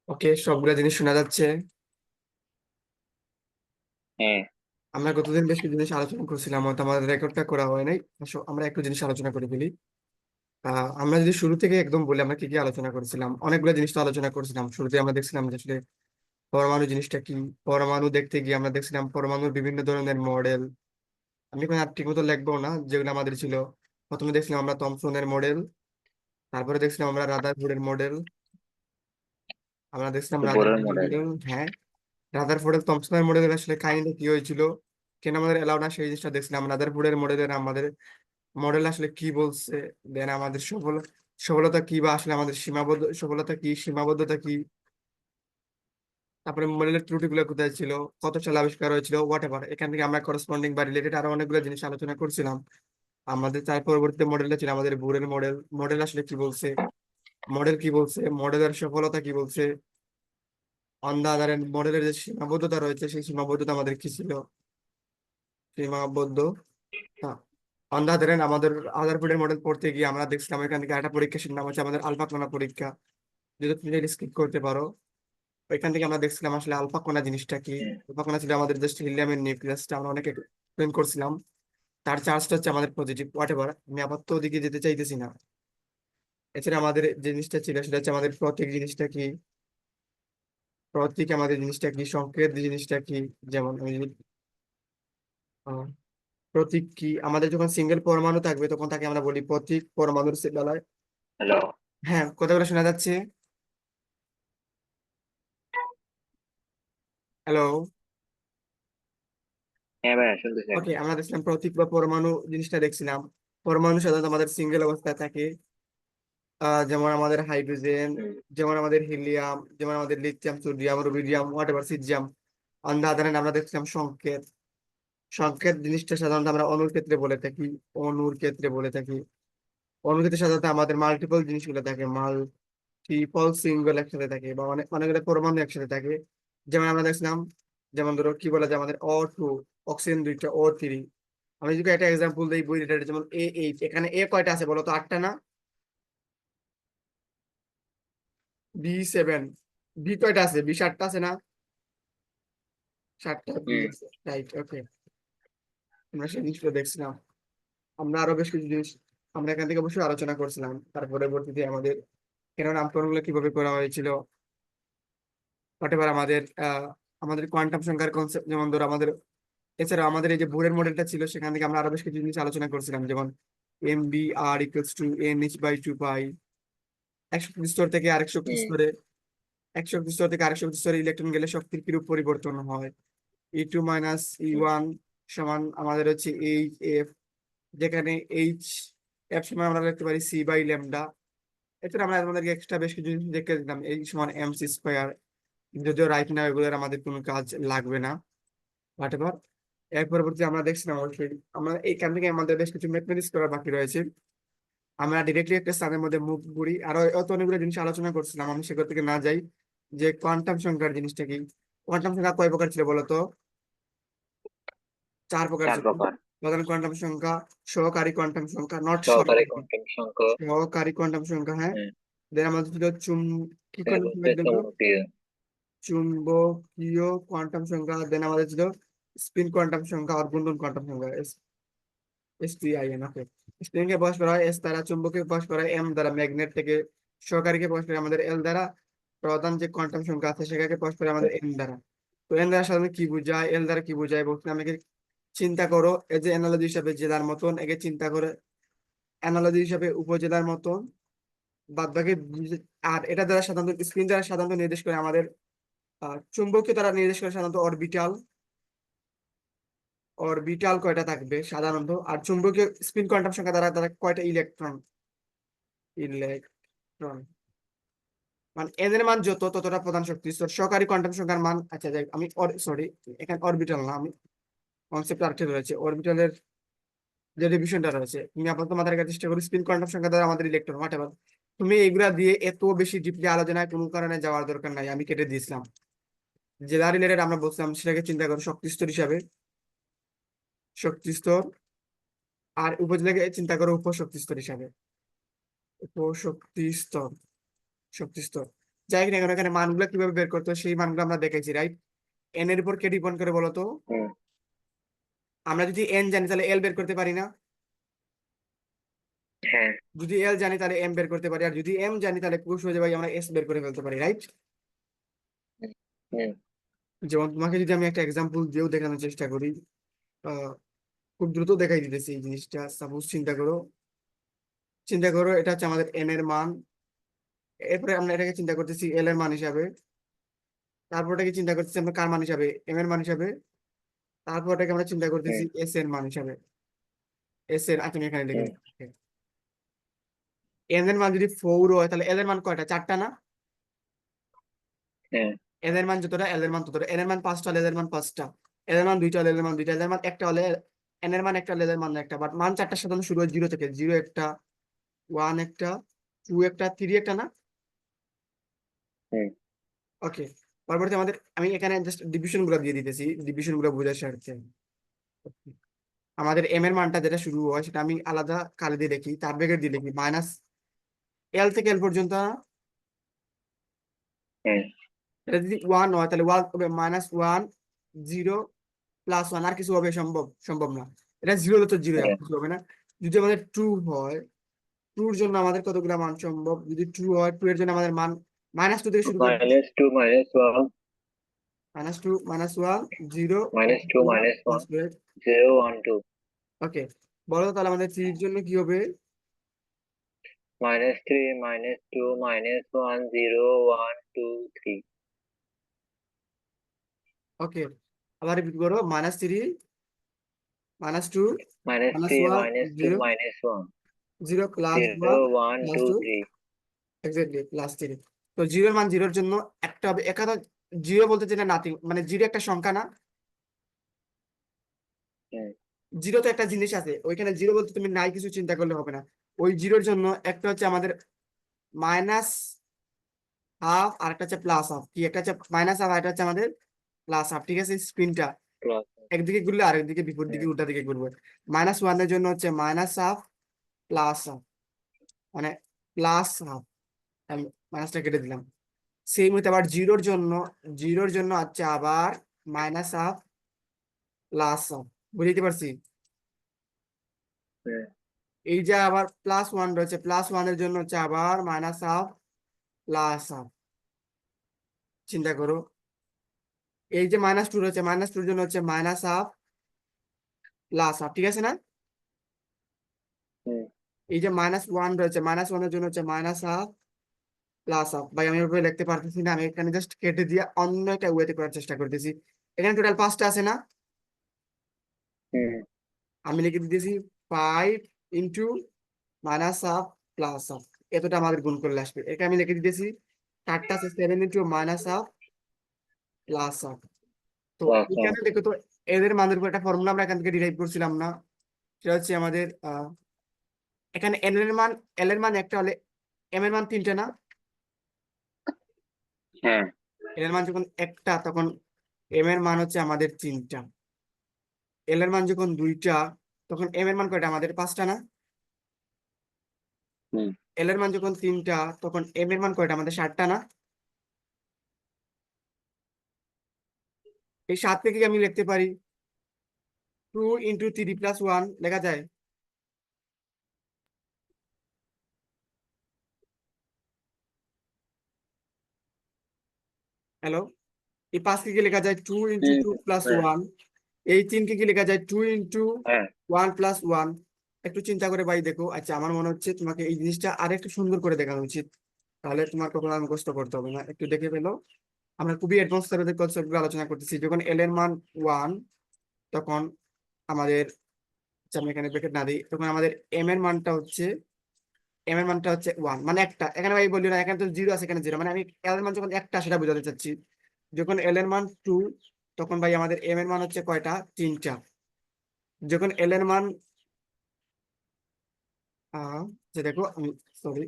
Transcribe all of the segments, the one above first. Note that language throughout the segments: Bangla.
ওকে, সবগুলা জিনিস শোনা যাচ্ছে। হ্যাঁ। আমরা গতদিন বেশ কিছু জিনিস আলোচনা করছিলাম, হয়তো আমাদের রেকর্ডটা করা হয় নাই। আমরা একটু জিনিস আলোচনা করে ফেলি। আমরা যদি শুরু থেকে একদম বলি, আমরা কি কি আলোচনা করেছিলাম, অনেকগুলো জিনিস তো আলোচনা করেছিলাম। শুরুতে আমরা দেখছিলাম যে আসলে পরমাণু জিনিসটা কি। পরমাণু দেখতে গিয়ে আমরা দেখছিলাম পরমাণুর বিভিন্ন ধরনের মডেল। আমি এখন আর ঠিক মতো লিখবো না যেগুলো আমাদের ছিল। প্রথমে দেখছিলাম আমরা থমসনের মডেল, তারপরে দেখছিলাম আমরা রাদারফোর্ডের মডেল। আমরা দেখছিলাম বোরের রাদারফোর্ডের মডেল। মডেল। হ্যাঁ, রাদারফোর্ডের থমসনের মডেলের আসলে কাহিনীটা কি হয়েছিল, কেন আমাদের এলাও না, সেই জিনিসটা দেখছিলাম। রাদারফোর্ডের মডেলের আমাদের মডেল আসলে কি বলছে, দেন আমাদের সফলতা কি, বা আসলে আমাদের সফলতা কি, সীমাবদ্ধতা কি, তারপরে মডেলের ত্রুটিগুলো কোথায় ছিল, কত সালে আবিষ্কার হয়েছিল, হোয়াট এভার। এখান থেকে আমরা করসপন্ডিং বা রিলেটেড আরো অনেকগুলো জিনিস আলোচনা করছিলাম। আমাদের তার পরবর্তীতে মডেলটা ছিল আমাদের বোরের মডেল। মডেল আসলে কি বলছে, মডেলের সফলতা কি বলছে, অন দা আদার এন্ড মডেলের যে সীমাবদ্ধতা রয়েছে, সেই সীমাবদ্ধতা আমাদের কি ছিল, সীমাবদ্ধ। হ্যাঁ, অন দা আদার এন্ড আমাদের আদারফুডের মডেল পড়তে গিয়ে আমরা দেখছিলাম এখান থেকে একটা পরীক্ষার নাম হচ্ছে আমাদের আলফা কণা পরীক্ষা। যদি তুমি স্কিপ করতে পারো, এখান থেকে আমরা দেখছিলাম আসলে আলফা কণা জিনিসটা কি। হুম। আলফা কণা ছিল আমাদের জাস্ট হিলিয়ামের নিউক্লিয়াসটা, আমরা অনেক এক্সপ্লেন করছিলাম। তার চার্জটা হচ্ছে আমাদের পজিটিভ, হোয়াট এভার, আমি আপাতত ওদিকে যেতে চাইতেছি না। এছাড়া আমাদের যে জিনিসটা ছিল সেটা হচ্ছে আমাদের প্রতীক জিনিসটা কি, প্রতীক আমাদের জিনিসটা কি, সংকেত জিনিসটা কি। যেমন আমি যদি আহ, প্রতীক কি, আমাদের যখন সিঙ্গেল পরমাণু থাকবে তখন তাকে আমরা বলি প্রতীক, পরমাণুর বেলায়। হ্যালো। হ্যাঁ, কথাগুলো শোনা যাচ্ছে? হ্যালো। হ্যাঁ ভাইয়া, শুনতেছি ওকে, এখন। আমরা দেখছিলাম প্রতীক বা পরমাণু জিনিসটা দেখছিলাম। পরমাণু সাধারণত আমাদের সিঙ্গেল অবস্থায় থাকে। যেমন আমাদের হাইড্রোজেন, হুম। যেমন আমাদের হিলিয়াম, যেমন আমাদের lithium, sodium, rubidium, whatever, caesium. On the other hand আমরা দেখছিলাম সংকেত। সংকেত জিনিসটা সাধারণত আমরা অণুর ক্ষেত্রে বলে থাকি। অণুর ক্ষেত্রে বলে থাকি। অণুর ক্ষেত্রে সাধারণত আমাদের মাল্টিপল জিনিসগুলো থাকে, মাল্টিপল সিঙ্গেল একসাথে থাকে, বা অনেকগুলো পরমাণু একসাথে থাকে। যেমন আমরা দেখছিলাম, যেমন ধরো কি বলা যায়, আমাদের O2, অক্সিজেন দুইটা, O3। আমি যদি একটা এক্সাম্পল দিই বই রিলেটেড, যেমন A8, এখানে এ কয়টা আছে বলো তো? 8টা না? B7, বি কয়টা আছে? বি 7টা আছে না? 7টা বি হুম। আছে, রাইট। ওকে, আমরা সেই জিনিসগুলো দেখছিলাম। আমরা আরো বেশ কিছু জিনিস আমরা এখান থেকে অবশ্যই আলোচনা করছিলাম। তার পরবর্তীতে আমাদের কেন নামকরণগুলো কিভাবে করা হয়েছিল, হোয়াটএভার, আমাদের কোয়ান্টাম সংখ্যার কনসেপ্ট, যেমন ধরো আমাদের, এছাড়া আমাদের এই যে বোরের মডেলটা ছিল সেখান থেকে আমরা আরো বেশ কিছু জিনিস আলোচনা করছিলাম। যেমন MBR = NH/2 পাই। এক শক্তি স্তর থেকে আরেক শক্তি হুম। স্তরে, এক শক্তি স্তর থেকে আরেক শক্তি স্তরে ইলেকট্রন গেলে শক্তির কিরূপ পরিবর্তন হয়। E2 - E1 সমান আমাদের হচ্ছে H F, যেখানে F সমান আমরা লিখতে পারি C/λ। এছাড়া আমরা আমাদেরকে এক্সট্রা বেশ কিছু জিনিস দেখে দিলাম, H=mc²। যদিও রাইট না, এগুলোর আমাদের কোনো কাজ লাগবে না, বাট এবার এর পরবর্তী আমরা দেখছিলাম অবশ্যই আমরা এইখান থেকে আমাদের বেশ কিছু ম্যাথমেটিক্স করা বাকি রয়েছে। আমরা ডিরেক্টলি একটা স্থানের মধ্যে মুভ করি, আরো অত অনেকগুলো জিনিস আলোচনা করছিলাম, আমি সেগুলো থেকে না যাই। যে কোয়ান্টাম সংখ্যার জিনিসটা কি, কোয়ান্টাম সংখ্যা কয় প্রকার ছিল বলতো? 4 প্রকার চার ছিল। প্রকার। প্রধান কোয়ান্টাম সংখ্যা, সহকারী কোয়ান্টাম সংখ্যা, নট সহকারী সহকারী, কোয়ান্টাম সংখ্যা। সহকারী কোয়ান্টাম সংখ্যা, হ্যাঁ। হুম। দেন আমাদের ছিল কি কোয়ান্টাম এবং সংখ্যা ছিল তো? চৌম্বকীয়। চুম্বকীয় কোয়ান্টাম সংখ্যা। দেন আমাদের ছিল স্পিন কোয়ান্টাম সংখ্যা আর গুণন কোয়ান্টাম সংখ্যা, SPIN। ওকে, স্প্রিং কে প্রকাশ করা হয় S দ্বারা, চুম্বককে প্রকাশ করা হয় M দ্বারা, ম্যাগনেট থেকে। সহকারীকে প্রকাশ করে আমাদের L দ্বারা। প্রধান যে কোয়ান্টাম সংখ্যা আছে সেটাকে প্রকাশ করে আমাদের N দ্বারা। তো N দ্বারা সাধারণত কি বোঝায়, L দ্বারা কি বোঝায় বলতে, আমাকে চিন্তা করো এই যে অ্যানালজি হিসাবে জেলার মতন, একে চিন্তা করে অ্যানালজি হিসাবে উপজেলার মতন, বাদ বাকি। আর এটা দ্বারা সাধারণত, স্ক্রিন দ্বারা সাধারণত নির্দেশ করে আমাদের চুম্বকীয় দ্বারা নির্দেশ করে সাধারণত অরবিটাল। অরবিটাল কয়টা থাকবে সাধারণত, আর চুম্বকীয় স্পিন কোয়ান্টাম সংখ্যা দ্বারা দ্বারা কয়টা ইলেকট্রন। ইলেকট্রন মানে এন এর মান যত, ততটা প্রধান শক্তি স্তর। সহকারী কোয়ান্টাম সংখ্যার মান, আচ্ছা যাই, আমি সরি, এখানে অরবিটাল না, আমি কনসেপ্ট আরেকটা রয়েছে অরবিটালের, যে ডিভিশনটা রয়েছে। তুমি আপাতত মাথায় রাখার চেষ্টা করো স্পিন কোয়ান্টাম সংখ্যা দ্বারা আমাদের ইলেকট্রন, হোয়াট এভার। তুমি এগুলা দিয়ে এত বেশি ডিপলি আলোচনায় কোনো কারণে যাওয়ার দরকার নাই, আমি কেটে দিয়েছিলাম। যেটা রিলেটেড আমরা বলছিলাম সেটাকে চিন্তা করো শক্তি স্তর হিসাবে, শক্তি স্তর। আর উপজেলাকে চিন্তা করো উপশক্তি স্তর হিসাবে। শক্তি স্তর, শক্তি স্তর। যাই না কেন, এখানে মানগুলো কিভাবে বের করতে হয় সেই মানগুলো আমরা দেখেছি, রাইট? এন এর উপর কে ডিপেন্ড করে বলতো? হুম, আমরা যদি এন জানি তাহলে এল বের করতে পারি না? হ্যাঁ, যদি এল জানি তাহলে এম বের করতে পারি, আর যদি এম জানি তাহলে খুব সহজে ভাই আমরা এস বের করে ফেলতে পারি, রাইট? হুম, হুম, যেমন তোমাকে যদি আমি একটা এক্সাম্পল দিয়েও দেখানোর চেষ্টা করি, আহ খুব দ্রুত দেখাই দিতেছি এই জিনিসটা। সাপোজ চিন্তা করো এটা হচ্ছে আমাদের এন এর মান, এরপরে আমরা এটাকে চিন্তা করতেছি এল এর মান হিসাবে, তারপর এটাকে চিন্তা করতেছি আমরা কার মান হিসাবে, এম এর মান হিসাবে, তারপর এটাকে আমরা চিন্তা করতেছি হুম, এস এর মান হিসাবে। এস এর আচ্ছা আমি এখানে লিখে হুম, দিচ্ছি। এন এর মান যদি 4 হয় তাহলে এল এর মান কয়টা? 4টা না? হ্যাঁ, এল এর মান যতটা এল এর মান ততটা, এন এর মান 5টা হলে এল এর মান 5টা, এল এর মান 2টা হলে এল এর মান 2টা, এল এর মান একটা হলে এন এর মান একটা হলে এল এর মান একটা। বাট মান 4টার সাধারণত শুরু হয় 0 থেকে, 0 একটা, 1 একটা, 2 একটা, 3 একটা না? হুম, ওকে, পরবর্তী আমাদের আমি এখানে জাস্ট ডিভিশন গুলো দিয়ে দিতেছি, ডিভিশন গুলো বোঝার স্বার্থে। আমাদের এম এর মানটা যেটা শুরু হয় সেটা আমি আলাদা কালি দিয়ে লিখি, তার ব্র্যাকেট দিয়ে লিখি মাইনাস এল থেকে এল পর্যন্ত। হ্যাঁ, এটা যদি 1 হয় তাহলে 1 হবে -1, 0, +1, আর কিছু হবে? সম্ভব না। এটা 0 হলে তো 0, আর হ্যাঁ, কিছু হবে না। যদি আমাদের ট্রু হয়, ট্রুর জন্য আমাদের কতগুলো মান সম্ভব? যদি ট্রু হয়, ট্রু এর জন্য আমাদের মান -2 থেকে শুরু করে, -2, -1, -2, -1, 0, -2, -1, 0, 1, 2, ওকে। বলো তো তাহলে আমাদের থ্রির জন্য কি হবে? -3, -2, -1, 0, 1, 2, 3, ওকে, আবার রিপিট করো, -3, -2, -3, -1, -2, 0, -1, 0, +1, 0, 1, 2, +2, 3, এক্স্যাক্টলি +3। তো জিরোর মান জিরোর জন্য একটা হবে, একাধারে। জিরো বলতে যেটা নাথিং, মানে জিরো একটা সংখ্যা না? হুম, জিরো তো একটা জিনিস আছে ওইখানে, জিরো বলতে তুমি নাই কিছু চিন্তা করলে হবে না। ওই জিরোর জন্য একটা হচ্ছে আমাদের -½ আর একটা হচ্ছে +½ কি, একটা হচ্ছে -½ আর একটা হচ্ছে আমাদের +½ ঠিক আছে? স্ক্রিনটা plus, একদিকে ঘুরলে আরেক দিকে, বিপরীত দিকে, হুম, উল্টা দিকে ঘুরবে। -1 এর জন্য হচ্ছে -½ +½ মানে +½ আমি মাইনাসটা কেটে দিলাম। সেই মতো আবার জিরোর জন্য হচ্ছে আবার -½ +½ বুঝতে পারছি? হুম, এই যে আবার +1 রয়েছে, +1 এর জন্য হচ্ছে আবার -½ +½ চিন্তা করো। এই যে -2 রয়েছে, -2 এর জন্য হচ্ছে -½ +½ ঠিক আছে না? হুম, এই যে -1 রয়েছে, -1 এর জন্য হচ্ছে -½ +½ ভাই আমি এভাবে লিখতে পারতেছি না, আমি এখানে জাস্ট কেটে দিয়ে অন্য একটা ওয়েতে করার চেষ্টা করতেছি। এখানে টোটাল 5টা আছে না? হুম, আমি লিখে দিতেছি 5 ইন্টু -½ +½ এতটা আমাদের গুণ করলে আসবে। এটা আমি লিখে দিতেছি 4টা আছে, 7 ইন্টু -½ +½ তো plus, এখানে দেখো তো, এদের মানের উপর একটা ফর্মুলা আমরা এখান থেকে ডিরাইভ করছিলাম না? সেটা হচ্ছে আমাদের এখানে এল এর মান একটা হলে এম এর মান 3টে না? হ্যাঁ, এল এর মান যখন একটা তখন এম এর মান হচ্ছে আমাদের 3টা, এল এর মান যখন 2টা তখন এম এর মান কয়টা? আমাদের 5টা না? হুম, এল এর মান যখন 3টা তখন এম এর মান কয়টা? আমাদের 7টা না? এই 7 থেকে আমি লিখতে পারি 2 × 3 + 1 লেখা যায়। হ্যালো, এই 5 কে কি লেখা যায়? 2 × 2 + 1। এই 3 কে কি লেখা যায়? 2 × হ্যাঁ, 1 + 1। একটু চিন্তা করে ভাই দেখো। আচ্ছা আমার মনে হচ্ছে তোমাকে এই জিনিসটা আর একটু সুন্দর করে দেখানো উচিত, তাহলে তোমার কখনো আর মুখস্থ করতে হবে না, একটু দেখে ফেলো। আমরা খুবই অ্যাডভান্স লেভেলের কনসেপ্ট গুলো আলোচনা করতেছি। যখন এল এর মান 1 তখন আমাদের, আচ্ছা আমি এখানে ব্র্যাকেট না দিই, তখন আমাদের এম এর মানটা হচ্ছে 1 মানে একটা। এখানে ভাই বলি না, এখানে তো 0 আছে, এখানে 0, মানে আমি এল এর মান যখন একটা সেটা বোঝাতে চাচ্ছি। যখন এল এর মান 2 তখন ভাই আমাদের এম এর মান হচ্ছে কয়টা? 3টা। যখন এল এর মান যে দেখো আমি, সরি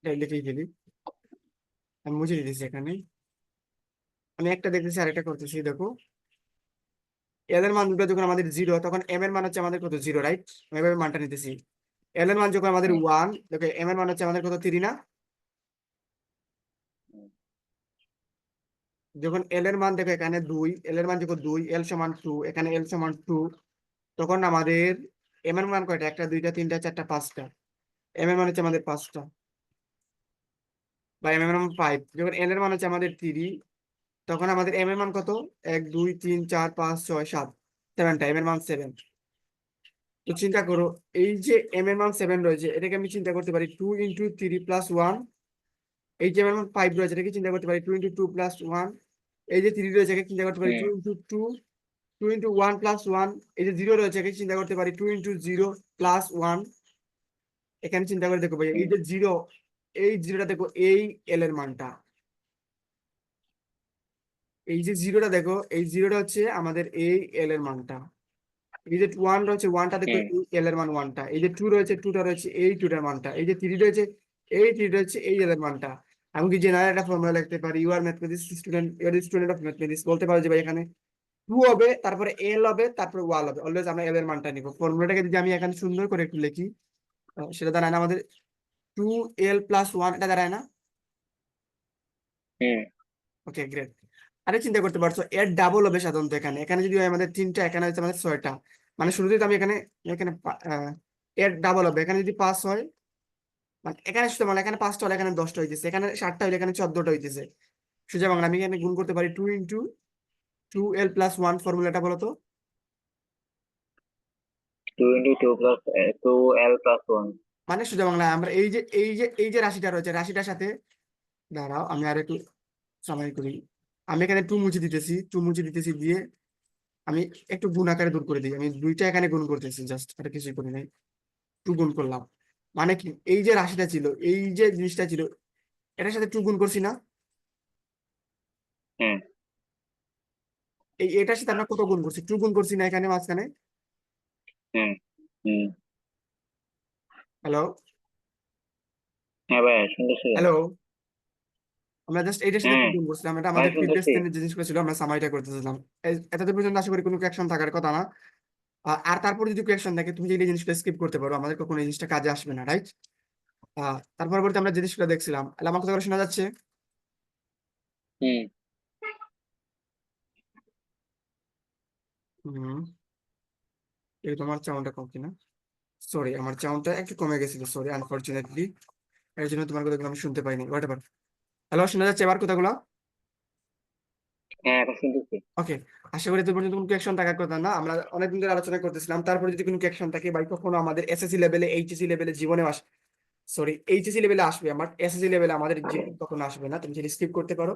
এটা লিখেই ফেলি, আমি মুছে দিতেছি এখানে। আমি একটা দেখতেছি আর একটা করতেছি, দেখো এল এর মান দুটো যখন আমাদের 0 তখন এম এর মান হচ্ছে আমাদের কত? 0, রাইট? আমি এভাবে মানটা নিতেছি। এল এর মান যখন আমাদের 1, দেখো এম এর মান হচ্ছে আমাদের কত 3 না? যখন এল এর মান দেখো এখানে 2, এল এর মান যখন 2, এল সমান 2, এখানে এল সমান 2, তখন আমাদের এম এর মান কয়টা? 1 2 3 4 5টা। এম এর মান হচ্ছে আমাদের 5টা, বা এম এর মান 5। যখন এল এর মান হচ্ছে আমাদের 3, তখন আমাদের এম এর মান কত? 1 2 3 4 5 6 7, 7টা, এম এর মান 7। তো চিন্তা করো, এই যে এম এর মান 7 রয়েছে, এটাকে আমি চিন্তা করতে পারি 2 × 3 + 1। এই যে এম এর মান 5 রয়েছে, এটাকে চিন্তা করতে পারি 2 × 2 + 1। এই যে 3 রয়েছে, এটাকে চিন্তা করতে পারি 2 × 2, 2 × 1 + 1। এই যে 0 রয়েছে, এটাকে চিন্তা করতে পারি 2 × 0 + 1। এখানে চিন্তা করে দেখো ভাই, এই যে 0, এই 0টা দেখো, এই এল এর মানটা। এই যে 0টা দেখো, এই 0টা হচ্ছে আমাদের এই এল এর মানটা। এই যে 1 রয়েছে, 1টা দেখো এই এল এর মান 1টা। এই যে 2 রয়েছে, 2টা রয়েছে এই 2টার মানটা। এই যে 3 রয়েছে, এই 3 রয়েছে এই এল এর মানটা। আমি কি জেনারেল একটা ফর্মুলা লিখতে পারি, you are mathematics student, you are student of mathematics, বলতে পারো যে ভাই এখানে 2 হবে, তারপরে এল হবে, তারপরে ওয়াল হবে। অলওয়েজ আমরা এল এর মানটা নিব। ফর্মুলাটাকে যদি আমি এখানে সুন্দর করে একটু লিখি, সেটা দাঁড়ায় না আমাদের 2l + 1, এটা দাঁড়ায় না? ওকে, গ্রেট। আরে চিন্তা করতে পারছো, এর ডাবল হবে সাধারণত। এখানে এখানে যদি হয় আমাদের 3টা, এখানে হচ্ছে আমাদের 6টা। মানে শুরুতেই তো আমি এখানে এখানে এর ডাবল হবে। এখানে যদি 5 হয়, মানে এখানে শুধু মানে এখানে 5টা হলে এখানে 10টা হইতেছে, এখানে 7টা হলে এখানে 14টা হইতেছে। সোজা বাংলা আমি এখানে গুণ করতে পারি 2 × 2l + 1। ফর্মুলাটা বলো তো? 2 × 2 + 2l + 1। মানে সোজা বাংলা আমরা এই যে রাশিটা রয়েছে, রাশিটার সাথে, দাঁড়াও আমি আর একটু সময় করি। আমি এখানে 2 মুছে দিতেছি, 2 মুছে দিতেছি দিয়ে আমি একটু গুণ আকারে দূর করে দিই। আমি 2টা এখানে গুণ করতেছি, জাস্ট এটা কিছুই করি নাই, 2 গুণ করলাম। মানে কি, এই যে রাশিটা ছিল, এই যে জিনিসটা ছিল, এটার সাথে 2 গুণ করছি না? হুম এটার সাথে আমরা কত গুণ করছি? 2 গুণ করছি না এখানে মাঝখানে? হুম হুম হ্যালো? হ্যাঁ ভাই শুনতেছি। হ্যালো? আমরা জাস্ট এইটার সাথে 2 হ্যাঁ গুণ করছিলাম। এটা ভাই আমাদের প্রিভিয়াস শুনতেছি। দিনের যে জিনিসগুলো ছিল, আমরা সামারিটা করতেছিলাম। এতদিন পর্যন্ত আশা করি কোনো কোয়েকশন থাকার কথা না। আর তারপর যদি কোয়েকশন থাকে, তুমি এই জিনিসটা স্কিপ করতে পারো, আমাদের কখনো এই জিনিসটা কাজে আসবে না, রাইট? তারপর পরবর্তী আমরা যে জিনিসগুলো দেখছিলাম, তাহলে আমার কথা শোনা যাচ্ছে? হুম হুম। এই তোমার চাউন্ডটা কম কিনা? সরি, আমার চাউন্ডটা একটু কমে গেছিল, সরি আনফরচুনেটলি। এর জন্য তোমার কথাগুলো আমি শুনতে পাইনি, হোয়াট এভার। হ্যালো, শোনা যাচ্ছে এবার কথাগুলো? হ্যাঁ এখন শুনতেছি। ওকে। আশা করি এত পর্যন্ত কোনো কোয়েকশন থাকার কথা না। আমরা অনেকদিন ধরে আলোচনা করতেছিলাম, তারপরে যদি কোনো কোয়েকশন থাকে বা কখনো আমাদের এসএসসি লেভেলে, এইচএসসি লেভেলে জীবনে সরি এইচএসসি লেভেলে আসবে, আমার এসএসসি লেভেলে আমাদের জীবন কখনো আসবে না, তুমি সেটা স্কিপ করতে পারো।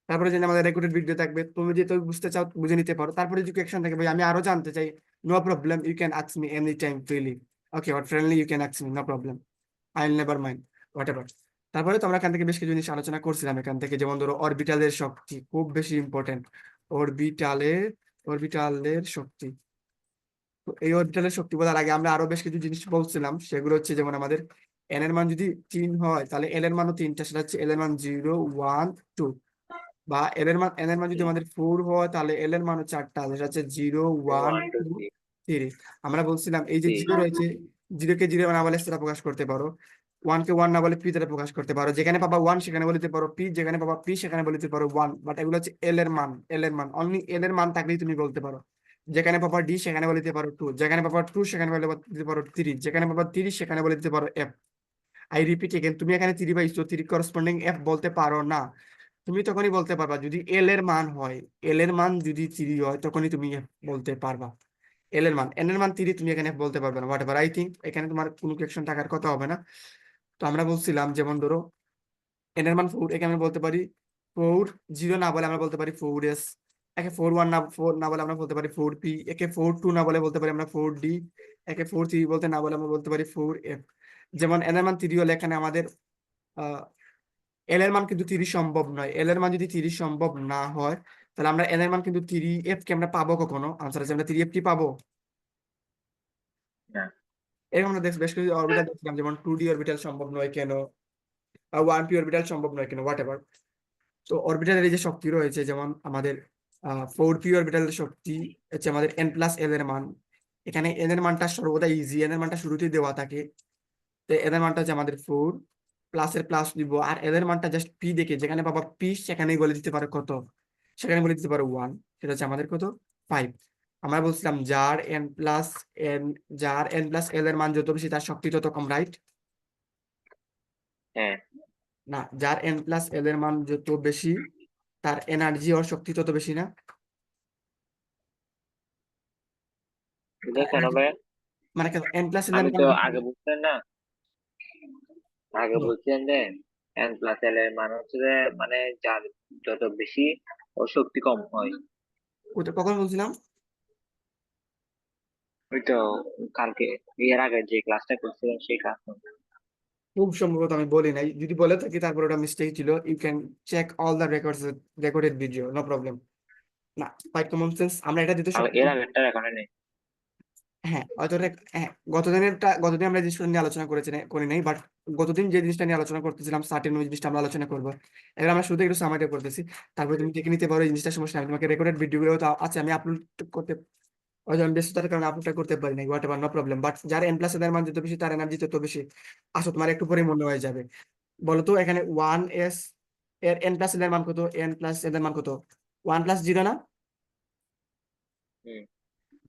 তারপরে যদি আমাদের রেকর্ডেড ভিডিও থাকবে, তুমি যেহেতু বুঝতে চাও বুঝে নিতে পারো। তারপরে যদি কোয়েকশন থাকে, ভাই আমি আরো জানতে চাই, no problem, you can ask me any time freely. Okay, but friendly you can ask me, no problem, I will never mind, whatever. তারপরে তো আমরা এখান থেকে বেশ কিছু জিনিস আলোচনা করছিলাম এখান থেকে, যেমন ধরো অরবিটালের শক্তি খুব বেশি ইম্পর্টেন্ট। অরবিটালের অরবিটালের শক্তি। তো এই অরবিটালের শক্তি বলার আগে আমরা আরো বেশ কিছু জিনিস বলছিলাম, সেগুলো হচ্ছে যেমন আমাদের এন এর মান যদি 3 হয়, তাহলে এল এর মানও 3টা, সেটা হচ্ছে এল এর মান 0 1 2। বা এন এর মান যদি আমাদের 4 হয়, তাহলে এল এর মান হচ্ছে 8টা, সেটা হচ্ছে 0 1 1 2 2 3 3। আমরা বলছিলাম এই যে 0 3। রয়েছে, 0 কে 0 না বলে সেটা প্রকাশ করতে পারো, 1 কে 1 না বলে পি দ্বারা প্রকাশ করতে পারো। যেখানে পাবা 1 সেখানে বলতে পারো পি, যেখানে পাবা পি সেখানে বলতে পারো 1। বাট এগুলো হচ্ছে এল এর মান, এল এর মান অনলি, এল এর মান থাকলেই তুমি বলতে পারো। যেখানে পাবা ডি সেখানে বলে দিতে পারো 2, যেখানে পাবা 2 সেখানে বলে দিতে পারো 3, যেখানে পাবা 3 সেখানে বলে দিতে পারো এফ। আই রিপিট এগেন, তুমি এখানে 3 পাইছো, 3 করসপন্ডিং এফ বলতে পারো না। তুমি তখনই বলতে পারবা যদি এল এর মান হয়, এল এর মান যদি 3 হয়, তখনই তুমি F বলতে পারবা। এল এর মান, এন এর মান 3, তুমি এখানে F বলতে পারবে না, হোয়াট এভার। আই থিঙ্ক এখানে তোমার কোনো কোয়েকশন থাকার কথা হবে না। তো আমরা বলছিলাম, যেমন ধরো এন এর মান 4, এখানে আমরা বলতে পারি 4 0 না বলে আমরা বলতে পারি 4s। একে 4 1 না 4 না বলে আমরা বলতে পারি 4p। একে 4 2 না বলে বলতে পারি আমরা 4d। একে 4 3 বলতে না বলে আমরা বলতে পারি 4f। যেমন এন এর মান 3 হলে এখানে আমাদের এল এর মান কিন্তু 30 সম্ভব নয়। এল এর মান যদি 30 সম্ভব না হয়, তাহলে আমরা এল এর মান কিন্তু 3f কে আমরা পাবো কখনো? আনসার আছে, আমরা 3f টি পাবো। না। এরকম আমরা বেশ কিছু অরবিটাল দেখছিলাম, যেমন 2d অরবিটাল সম্ভব নয় কেন, বা 1p অরবিটাল সম্ভব নয় কেন, হোয়াট এভার। তো অরবিটালের এই যে শক্তি রয়েছে, যেমন আমাদের 4p অরবিটালের শক্তি হচ্ছে আমাদের n + l এর মান, এখানে n এর মানটা সর্বদা ইজি, n এর মানটা শুরুতেই দেওয়া থাকে। তো n এর মানটা হচ্ছে আমাদের 4, প্লাসের প্লাস দিব, আর n এর মানটা জাস্ট পি দেখে যেখানে পাবা পি সেখানেই বলে দিতে পারো কত, সেখানে বলে দিতে পারো 1, সেটা হচ্ছে আমাদের কত 5। আমরা বলছিলাম যার n যার n+l এর মান যত বেশি তার শক্তি তত কম, রাইট? হ্যাঁ, না, যার n+l এর মান যত বেশি তার এনার্জি ওর শক্তি তত বেশি না? এটা তার কেন energy- ভাই? মানে n+l এর আমি মান তো যত আগে বুঝতেন না, আগে বলো, বলছিলেন যে n+l এর মান হচ্ছে যে মানে যার যত বেশি ওর শক্তি কম হয়। ওটা কখন বলছিলাম? ওই তো কালকে, এর আগে যে ক্লাসটা করছিলেন সেই ক্লাস। খুব সম্ভবত আমি বলি নাই, যদি বলে থাকি তারপর ওটা মিস্টেক ছিল। You can check all the recorded video, no problem. না, বাই কমন সেন্স আমরা এটা দিতে এর সক্ষম। আগেরটা এখানে নেই। হ্যাঁ হয়তো হ্যাঁ, গতদিন আমরা যে জিনিসটা নিয়ে আলোচনা করি নাই, বাট গতদিন যে জিনিসটা নিয়ে আলোচনা করতেছিলাম সার্টেন ওই জিনিসটা আমরা আলোচনা করবো। এবার আমরা শুধু একটু সামারি করতেছি, তারপরে তুমি দেখে নিতে পারো এই জিনিসটা, সমস্যা নেই। আমি তোমাকে রেকর্ডেড ভিডিওগুলো তো আছে, আমি আপলোড করতে, হয়তো আমি ব্যস্ততার কারণে আপলোডটা করতে পারি নাই, whatever, no problem. But যার n+l এর মান যত বেশি তার এনার্জি তত বেশি। আসো তোমার একটু পরে মনে হয়ে যাবে। বলো তো এখানে 1s এর n+l এর মান কত? n+l এর মান কত? 1+0 না? হুম,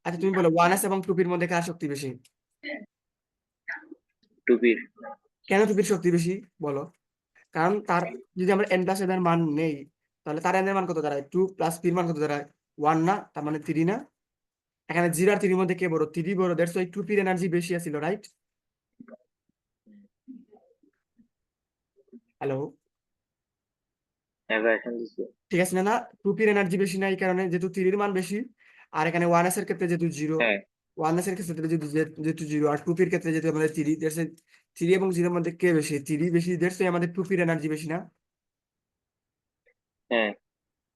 আচ্ছা তুমি বলো 1s এবং 2p-র মধ্যে কার শক্তি বেশি? টুপির। কেন 2p-র শক্তি বেশি বলো? কারণ তার, যদি আমরা n+l এর মান নেই, তাহলে তার n এর মান কত দাঁড়ায়? 2 প্লাস p-র মান কত দাঁড়ায়? 1 না? তার মানে 3 না? এখানে 0 আর 3-র মধ্যে কে বড়? 3 বড়, দ্যাটস ওয়াই 2p-র এনার্জি বেশি আছিল, রাইট? হ্যালো, এবার এখন দিচ্ছি। ঠিক আছে না? না, 2p-র এনার্জি বেশি না এই কারণে যেহেতু 3-র মান বেশি, আর এখানে 1s এর ক্ষেত্রে যেহেতু 0, হ্যাঁ, 1s এর ক্ষেত্রে যেহেতু 0, আর 2p-র ক্ষেত্রে যেহেতু আমাদের 3, দ্যাটস 3 এবং 0-র মধ্যে কে বেশি? 3 বেশি, দ্যাটস আমাদের 2p-র এনার্জি বেশি না? হ্যাঁ।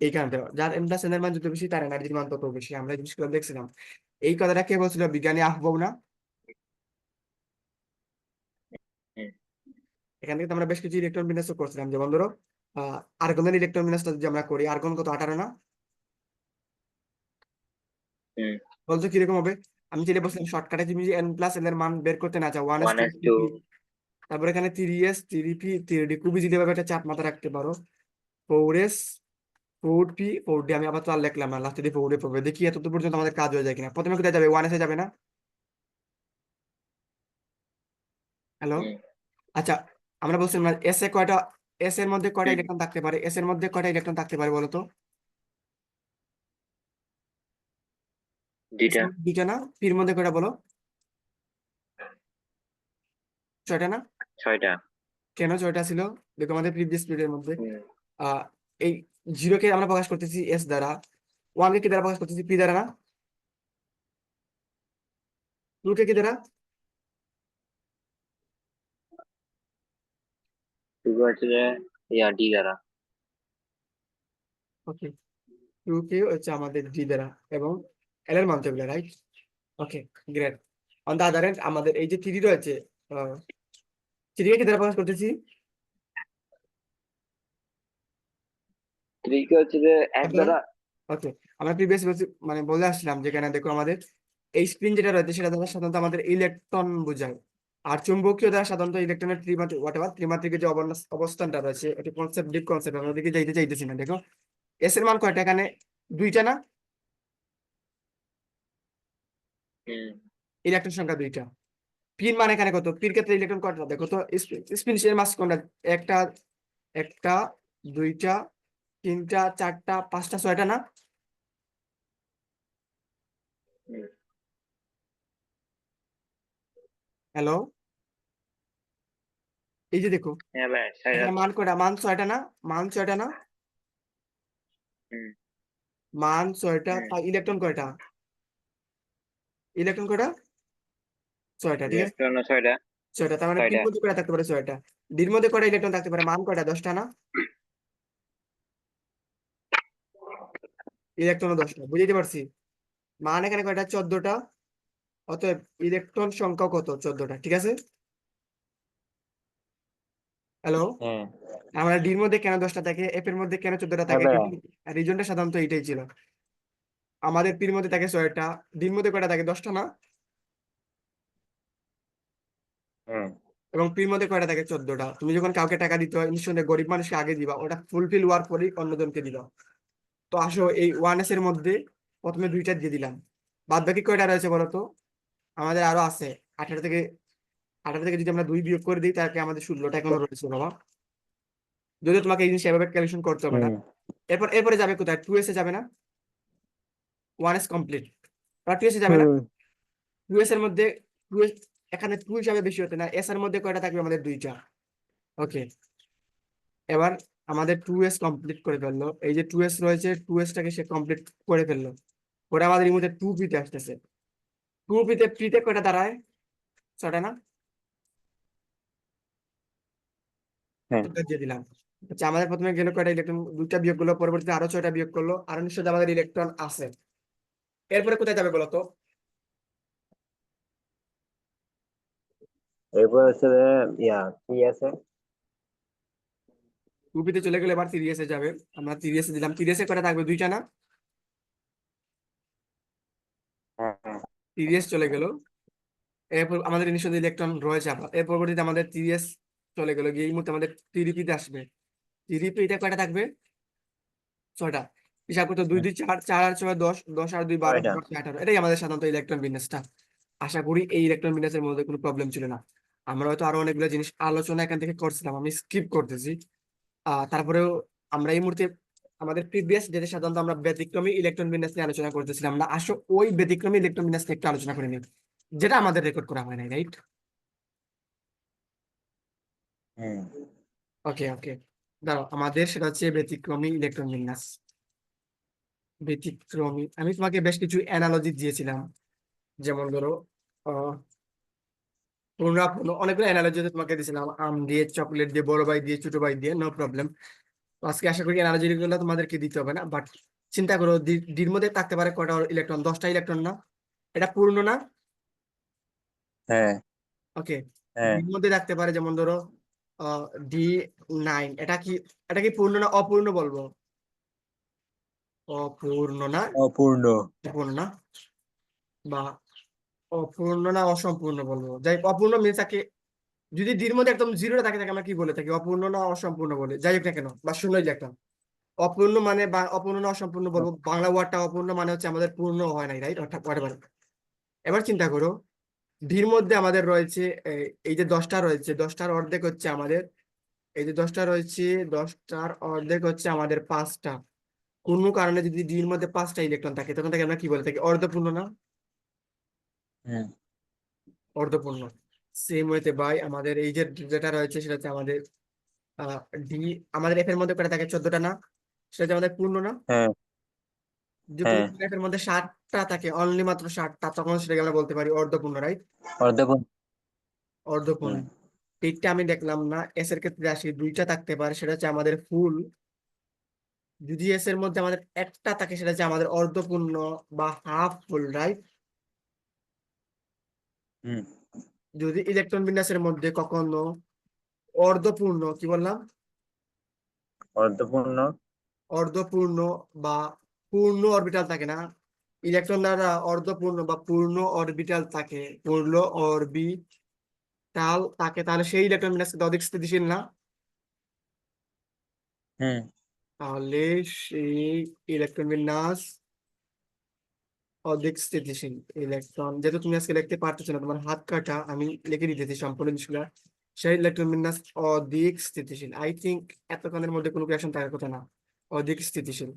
এই কারণে যার n+n এর মান যত বেশি তার এনার্জির মান তত বেশি, আমরা এই জিনিসগুলো দেখছিলাম। এই কথাটা কে বলছিল? বিজ্ঞানী আহবব না? হুম, এখান থেকে তো আমরা বেশ কিছু ইলেকট্রন বিন্যাস করছিলাম, যেমন ধরো আর্গনের ইলেকট্রন বিন্যাসটা যদি আমরা করি, আর্গন কত 18 না? হুম। বলতো কিরকম হবে? আমি যেটা বলছিলাম শর্টকাটে, তুমি যে n+l এর মান বের করতে না চাও, 1s 1s2। 2p, তারপর এখানে 3s 3p 3d, খুব ইজিলি ভাবে একটা চাপ মাথা রাখতে পারো। 4s 4p 4d, আমি আবার তো আর লিখলাম না, লাস্টে দিয়ে 4d পড়বে। দেখি এত পর্যন্ত আমাদের কাজ হয়ে যায় কিনা। প্রথমে কোথায় যাবে? 1s এ যাবে না? হ্যালো, হুম, আচ্ছা, আমরা বলছিলাম না এস এ কয়টা, এস এর মধ্যে কয়টা হুম। ইলেকট্রন থাকতে পারে? এস এর মধ্যে কয়টা ইলেকট্রন থাকতে পারে বলো তো? এস এর দুইটা। মধ্যে দুইটা না? পির মধ্যে কয়টা বলো? 6টা না? 6টা। কেন 6টা ছিল? দেখো আমাদের প্রিভিয়াস পিরিয়ডের মধ্যে হুম। আহ এই 0 কে আমরা প্রকাশ করতেছি এস দ্বারা, 1 কে কি দ্বারা প্রকাশ করতেছি? পি দ্বারা না? 2 কে কি দ্বারা? টুপি হচ্ছে যে ডি দ্বারা। ওকে, 2 কে হচ্ছে আমাদের ডি দ্বারা, এবং এল এর মান তো right. Okay, great. On the other end আমাদের এই যে 3 রয়েছে, 3 কে কি দ্বারা প্রকাশ করতেছি? থ্রিকে হচ্ছে যে এক দ্বারা। ওকে, আমরা প্রিভিয়াস মানে বলে আসলাম যেখানে দেখো আমাদের এই স্পিন যেটা রয়েছে সেটা দ্বারা সাধারণত আমাদের ইলেকট্রন বোঝায়, আর চুম্বকীয় দ্বারা সাধারণত ইলেকট্রনের ত্রিমাত্রিক হোয়াট এভার ত্রিমাত্রিক যে অবস্থানটা রয়েছে, এটি কনসেপ্ট, ডিপ কনসেপ্ট, আমরা ওদিকে যাইতে চাইতেছি না। দেখো এস এর মান কয়টা এখানে? 2টা না? হুম, ইলেকট্রন সংখ্যা 2টা। পিন মান এখানে কত? পির ক্ষেত্রে ইলেকট্রন কয়টা? দেখো তো, স্পিন এর মাস কোনটা? একটা, একটা, 2টা, 3টা, 4টা, 5টা, 6টা না? হুম। হ্যালো, এই যে দেখো হ্যাঁ ভাই, 6টা এখানে তো। মান কয়টা? মান 6টা না? মান 6টা না? হুম, মান 6টা, হুম। তাই ইলেকট্রন কয়টা? ইলেকট্রন কয়টা? 6টা, ঠিক আছে। ইলেকট্রন 6টা। 6টা, তার মানে পির 6টা। মধ্যে কয়টা থাকতে পারে? 6টা। ডির মধ্যে কয়টা ইলেকট্রন থাকতে পারে? মান কয়টা? 10টা না? ইলেকট্রন 10টা, বুঝাইতে পারছি? মান এখানে কয়টা? 14টা। অতএব ইলেকট্রন সংখ্যা কত? 14টা, ঠিক আছে। হ্যালো, হ্যাঁ, আমরা ডির মধ্যে কেন 10টা থাকে, এফ এর মধ্যে কেন 14টা হ্যাঁ থাকে? ভাইয়া। রিজনটা সাধারণত এটাই ছিল। আমাদের পির মধ্যে থাকে 6টা, ডির মধ্যে কয়টা থাকে? 10টা না? হুম এবং পির মধ্যে কয়টা থাকে? 14টা। তুমি যখন কাউকে টাকা দিতে হয় নিঃসন্দেহে গরিব মানুষকে আগে দিবা, ওটা ফুলফিল হওয়ার পরেই অন্যজনকে দিবা। তো আসো এই 1s এর মধ্যে প্রথমে 2টা দিয়ে দিলাম, বাদ বাকি কয়টা রয়েছে বলো তো? আমাদের আরো আছে 18 থেকে। 18 থেকে যদি আমরা 2 বিয়োগ করে দিই তাহলে আমাদের 16টা এখনো রয়েছে বাবা। যদিও তোমাকে এই জিনিস এভাবে ক্যালকুলেশন করতে হবে না। হুম এরপরে যাবে কোথায়? 2s এ যাবে না? 1s কমপ্লিট, আর 2s এ যাবে না? হুম 2s এর মধ্যে 2s, এখানে 2 হিসাবে বেশি হতে না, s এর মধ্যে কয়টা থাকবে? আমাদের 2টা। ওকে, এবার আমাদের 2s কমপ্লিট করে ফেললো। এই যে 2s রয়েছে, 2s টাকে সে কমপ্লিট করে ফেললো। ওরা আমাদের এই মধ্যে 2p তে আসতেছে। 2p তে কয়টা দাঁড়ায়? 6টা না? হ্যাঁ। 6টা দিয়ে দিলাম। আচ্ছা, আমাদের প্রথমে গেল কয়টা ইলেকট্রন? 2টা বিয়োগ করলো, পরবর্তীতে আরো 6টা বিয়োগ করলো, আরো নিশ্চয়ই আমাদের ইলেকট্রন আছে। এরপরে কোথায় যাবে বলো তো? এরপর হচ্ছে যে ইয়া কি আছে? 2p তে চলে গেলে এবার 3s এ যাবে। আমরা 3s এ দিলাম, 3s এ কয়টা থাকবে? 2টা না? হ্যাঁ হ্যাঁ 3s চলে গেল। এরপর আমাদের নিশ্চয়ই ইলেকট্রন রয়েছে আবার। এর পরবর্তীতে আমাদের 3s চলে গেল, গিয়ে এই মুহূর্তে আমাদের 3p তে আসবে। 3p তে কয়টা থাকবে? 6টা। হিসাব করতে 2 হুম, 2 4, 4 আর 6 10, 10 আর 2 12, কয়টা? 12 আর 18। এটাই আমাদের সাধারণত ইলেকট্রন বিন্যাসটা। আশা করি এই ইলেকট্রন বিন্যাসের মধ্যে কোনো প্রবলেম ছিল না। আমরা হয়তো আরো অনেকগুলো জিনিস আলোচনা এখান থেকে করছিলাম, আমি স্কিপ করতেছি। তারপরেও আমরা এই মুহূর্তে আমাদের প্রিভিয়াস যেটা সাধারণত আমরা ব্যতিক্রমী ইলেকট্রন বিন্যাস নিয়ে আলোচনা করতেছিলাম, আমরা আসো ওই ব্যতিক্রমী ইলেকট্রন বিন্যাস নিয়ে একটু আলোচনা করে নিই, যেটা আমাদের রেকর্ড করা হয় নাই, রাইট? হুম ওকে ওকে, দাঁড়াও, আমাদের সেটা হচ্ছে ব্যতিক্রমী ইলেকট্রন বিন্যাস। ব্যতিক্রমী, আমি তোমাকে বেশ কিছু অ্যানালজি দিয়েছিলাম, যেমন ধরো আহ পুনরাপূর্ণ, অনেকগুলো অ্যানালজি তোমাকে দিয়েছিলাম, আম দিয়ে, চকলেট দিয়ে, বড় ভাই দিয়ে, ছোট ভাই দিয়ে, নো প্রবলেম। আজকে আশা করি অ্যানালজি গুলো তোমাদেরকে দিতে হবে না, বাট চিন্তা করো ডির মধ্যে থাকতে পারে কয়টা ইলেকট্রন? 10টা ইলেকট্রন না? এটা পূর্ণ না? হ্যাঁ ওকে, হ্যাঁ ডির মধ্যে থাকতে পারে যেমন ধরো আহ D9, এটা কি, এটা কি পূর্ণ না অপূর্ণ বলবো? অপূর্ণ না? অপূর্ণ। অপূর্ণ না, বা অপূর্ণ না অসম্পূর্ণ বলবো? যাই হোক, অপূর্ণ মিনস তাকে, যদি ডির মধ্যে একদম জিরোটা থাকে থাকে আমরা কি বলে থাকি? অপূর্ণ না অসম্পূর্ণ বলে, যাই হোক না কেন, বা শূন্য ইলেকট্রন। অপূর্ণ মানে বা অপূর্ণ না অসম্পূর্ণ বলবো, বাংলা ওয়ার্ডটা অপূর্ণ মানে হচ্ছে আমাদের পূর্ণ হয় নাই, রাইট? অর্থাৎ whatever। এবার চিন্তা করো, ডির মধ্যে আমাদের রয়েছে এই যে 10টা রয়েছে, 10টার অর্ধেক হচ্ছে আমাদের, এই যে 10টা রয়েছে, 10টার অর্ধেক হচ্ছে আমাদের 5টা। কোনো কারণে যদি ডির মধ্যে 5টা ইলেকট্রন থাকে, তখন তাকে আমরা কি বলে থাকি? অর্ধপূর্ণ না? হুম অর্ধপূর্ণ। সেম ওয়েতে বাই আমাদের এই যে যেটা রয়েছে সেটা হচ্ছে আমাদের আহ ডি, আমাদের এফ এর মধ্যে কয়টা থাকে? 14টা না? সেটা হচ্ছে আমাদের পূর্ণ না? হ্যাঁ যদি হ্যাঁ এফ এর মধ্যে 7টা থাকে, অনলি মাত্র 7টা, তখন সেটাকে আমরা বলতে পারি অর্ধপূর্ণ, রাইট? অর্ধপূর্ণ। অর্ধপূর্ণ। হুম এইটা আমি দেখলাম না। এস এর ক্ষেত্রে আসি, 2টা থাকতে পারে, সেটা হচ্ছে আমাদের ফুল। যদি এস এর মধ্যে আমাদের একটা থাকে সেটা হচ্ছে আমাদের অর্ধপূর্ণ বা হাফ ফুল, রাইট? হুম যদি ইলেকট্রন বিন্যাসের মধ্যে কখনো অর্ধপূর্ণ, কি বললাম? অর্ধপূর্ণ। অর্ধপূর্ণ বা পূর্ণ অরবিটাল থাকে না, ইলেকট্রন দ্বারা অর্ধপূর্ণ বা পূর্ণ অরবিটাল থাকে, পূর্ণ অরবিটাল থাকে, তাহলে সেই ইলেকট্রন বিন্যাস অধিক স্থিতিশীল না? হুম তাহলে সেই ইলেকট্রন বিন্যাস অধিক স্থিতিশীল। ইলেকট্রন, যেহেতু তুমি আজকে লিখতে পারতেছো না, তোমার হাত কাটা, আমি লিখে দিতেছি সম্পূর্ণ জিনিসগুলা। সেই ইলেকট্রন বিন্যাস অধিক স্থিতিশীল, আই থিঙ্ক এতক্ষণের মধ্যে কোনো কোয়েশন থাকার কথা না। অধিক স্থিতিশীল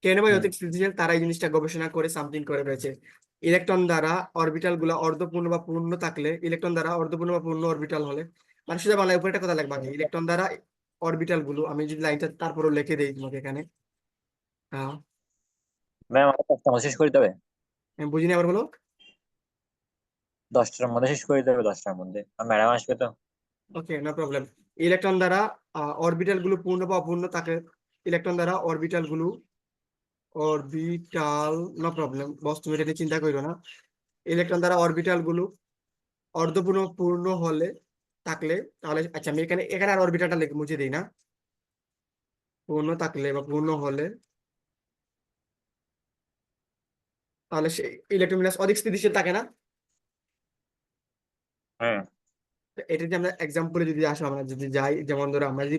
কেন ভাই হুম অধিক স্থিতিশীল? তারা এই জিনিসটা গবেষণা করে সামথিং করে রয়েছে। ইলেকট্রন দ্বারা অরবিটাল গুলা অর্ধপূর্ণ বা পূর্ণ থাকলে, ইলেকট্রন দ্বারা অর্ধপূর্ণ বা পূর্ণ অরবিটাল হলে, মানে শুধু বাংলায় উপরে একটা কথা লাগবে আগে, ইলেকট্রন দ্বারা অরবিটাল গুলো, আমি যদি লাইনটা তারপরে লিখে দিই তোমাকে এখানে। হ্যাঁ, ম্যাম, আমার কাজটা আমার শেষ করে দিতে হবে। আমি বুঝিনি, আবার বলো। 10টার মধ্যে শেষ করে দিতে হবে, 10টার মধ্যে আর ম্যাডাম আসবে তো। ওকে, নো প্রবলেম। ইলেকট্রন দ্বারা অরবিটাল গুলো পূর্ণ বা অপূর্ণ থাকে, ইলেকট্রন দ্বারা অরবিটাল গুলো, অরবিটাল, নো প্রবলেম বস, তুমি এটা নিয়ে চিন্তা করো না। ইলেকট্রন দ্বারা অরবিটাল গুলো অর্ধপূর্ণ পূর্ণ হলে থাকলে, তাহলে আচ্ছা আমি এখানে এখানে আর অরবিটালটা লিখে মুছে দিই না। পূর্ণ থাকলে বা পূর্ণ হলে, তাহলে সেই ইলেকট্রন বিন্যাস অধিক স্থিতিশীল থাকে না? হ্যাঁ এটা যদি আমরা এক্সাম্পলে যদি আসো, আমরা যদি যাই, যেমন ধরো আমরা যদি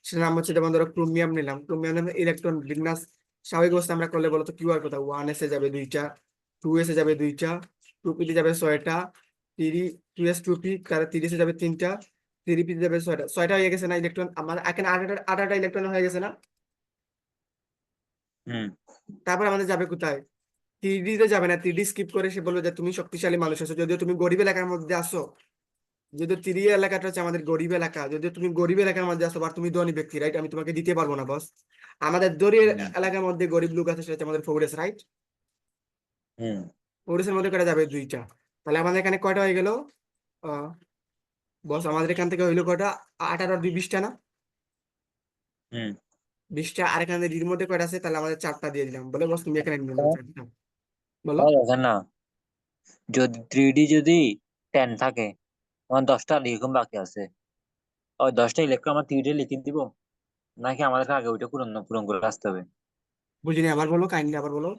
সেটার নাম হচ্ছে, যেমন ধরো ক্রোমিয়াম নিলাম, ক্রোমিয়াম ইলেকট্রন বিন্যাস স্বাভাবিক অবস্থা আমরা করলে বলতো কিউ আর কোথাও 1s এ যাবে দুইটা, 2s এ যাবে দুইটা, 2p তে যাবে ছয়টা, 2s 2p, তার 3s এ যাবে তিনটা, 3p তে যাবে ছয়টা। ছয়টা হয়ে গেছে না ইলেকট্রন? আমার এখানে আঠাটা ইলেকট্রন হয়ে গেছে না? হুম তারপর আমাদের যাবে কোথায়? 3D তে যাবে না, 3D স্কিপ করে সে বলবে যে তুমি শক্তিশালী মানুষ আছো, যদিও তুমি গরিব এলাকার মধ্যে আসো। যদিও তিরিয়া এলাকাটা হচ্ছে আমাদের গরিব এলাকা, যদিও তুমি গরিব এলাকার মধ্যে আসো, বা তুমি ধনী ব্যক্তি, রাইট? আমি তোমাকে দিতে পারবো না বস। আমাদের ধনী হুম এলাকার মধ্যে গরিব লোক আছে, সেটা হচ্ছে আমাদের ফোরেস, রাইট? হুম ফোরেসের মধ্যে কয়টা যাবে? দুইটা। তাহলে আমাদের এখানে কয়টা হয়ে গেল আহ বস? আমাদের এখান থেকে হইলো কয়টা? 18 আর 2 20টা না? হুম 20টা। আর এখানে ডির মধ্যে কয়টা আছে? তাহলে আমাদের 4টা দিয়ে দিলাম, বলে বস তুমি এখানে নিয়ে নাও 4টা। বলো। দেখেন না, যদি 3D যদি 10 থাকে, আমার 10টা ইলেকট্রন বাকি আছে, ওই 10টা ইলেকট্রন আমার 3D লিখে দিব, নাকি আমাদেরকে আগে ওইটা পূরণ পূরণ করে আসতে হবে? বুঝিনি, আবার বলো, কাইন্ডলি আবার বলো।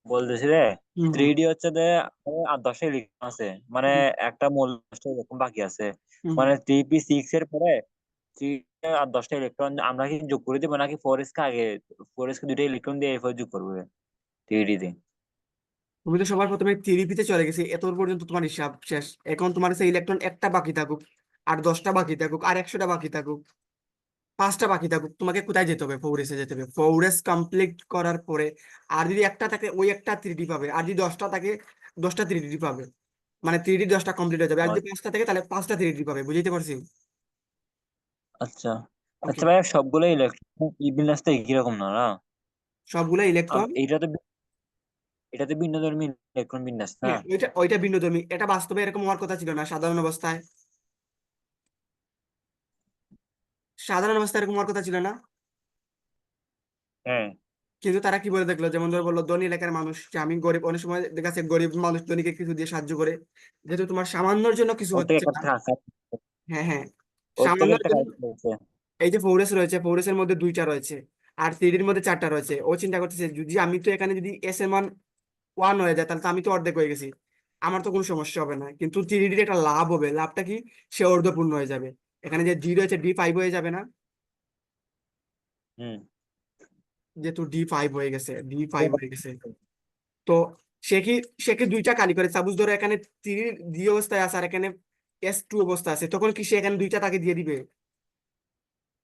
বলতেছি রে, হম হম 3D হচ্ছে যে আর 10টা ইলেকট্রন আছে, মানে হম একটা মূল 10টা ইলেকট্রন বাকি আছে, হম মানে হম। 3p6 এর পরে 3 আর 10টা ইলেকট্রন আমরা কি যোগ করে দিব, নাকি 4s কে আগে, 4s কে 2টা ইলেকট্রন দিয়ে এরপর যোগ করবো 3D তে? তুমি তো সবার প্রথমে থ্রিপিতে চলে গেছি, এত পর্যন্ত তোমার হিসাব শেষ। এখন তোমার সেই ইলেকট্রন একটা বাকি থাকুক, আর 10টা বাকি থাকুক, আর 100টা বাকি থাকুক, 5টা বাকি থাকুক, তোমাকে কোথায় যেতে হবে? ফোরেসে যেতে হবে। ফোরেস কমপ্লিট করার পরে আর যদি একটা থাকে, ওই একটা 3D পাবে। আর যদি 10টা থাকে, 10টা 3D পাবে। মানে 3D 10টা কমপ্লিট হয়ে যাবে। আর যদি 5টা থাকে, তাহলে 5টা 3D পাবে। বুঝতে পারছি? আচ্ছা ওকে। আচ্ছা ভাই, সবগুলো ইলেকট্রন বিন্যাসটা একই রকম না না? সবগুলা ইলেকট্রন। এইটা তো, এটা তো ভিন্ন ধর্মী ইলেকট্রন বিন্যাস না? হ্যাঁ, ওইটা ওইটা ভিন্নধর্মী। এটা বাস্তবে এরকম হওয়ার কথা ছিল না সাধারণ অবস্থায়। সাধারণ অবস্থায় এরকম হওয়ার কথা ছিল না। হ্যাঁ, কিন্তু তারা কি বলে দেখলো, যেমন ধর বললো ধনী এলাকার মানুষ, যে আমি গরিব, অনেক সময় দেখা যাচ্ছে গরিব মানুষ ধনীকে কিছু দিয়ে সাহায্য করে, যেহেতু তোমার সামান্যর জন্য কিছু ওর থেকে হচ্ছে একটা না। কাজ, হ্যাঁ হ্যাঁ, ওর থেকে সামান্যর একটা জন্য। কাজ হয়েছে। এই যে ফোরেস রয়েছে, ফোরেসের মধ্যে দুইটা রয়েছে, আর থ্রিডির মধ্যে 4টা রয়েছে। ও চিন্তা করতেছে যদি আমি তো এখানে যদি এস এর মান 1 হয়ে যায়, তাহলে তো আমি তো অর্ধেক হয়ে গেছি, আমার তো কোনো সমস্যা হবে না। কিন্তু থ্রিডির একটা লাভ হবে। লাভটা কি? সে অর্ধপূর্ণ হয়ে যাবে। এখানে যে ডি রয়েছে, D5 হয়ে যাবে না? হুম যেহেতু D5 হয়ে গেছে, D5 হয়ে গেছে, তো সে কি, সে কি দুইটা কালি করে? সাপোজ ধরো এখানে থ্রি ডি অবস্থায় আছে, আর এখানে S2 অবস্থা আছে, তখন কি সে এখানে দুইটা তাকে দিয়ে দিবে?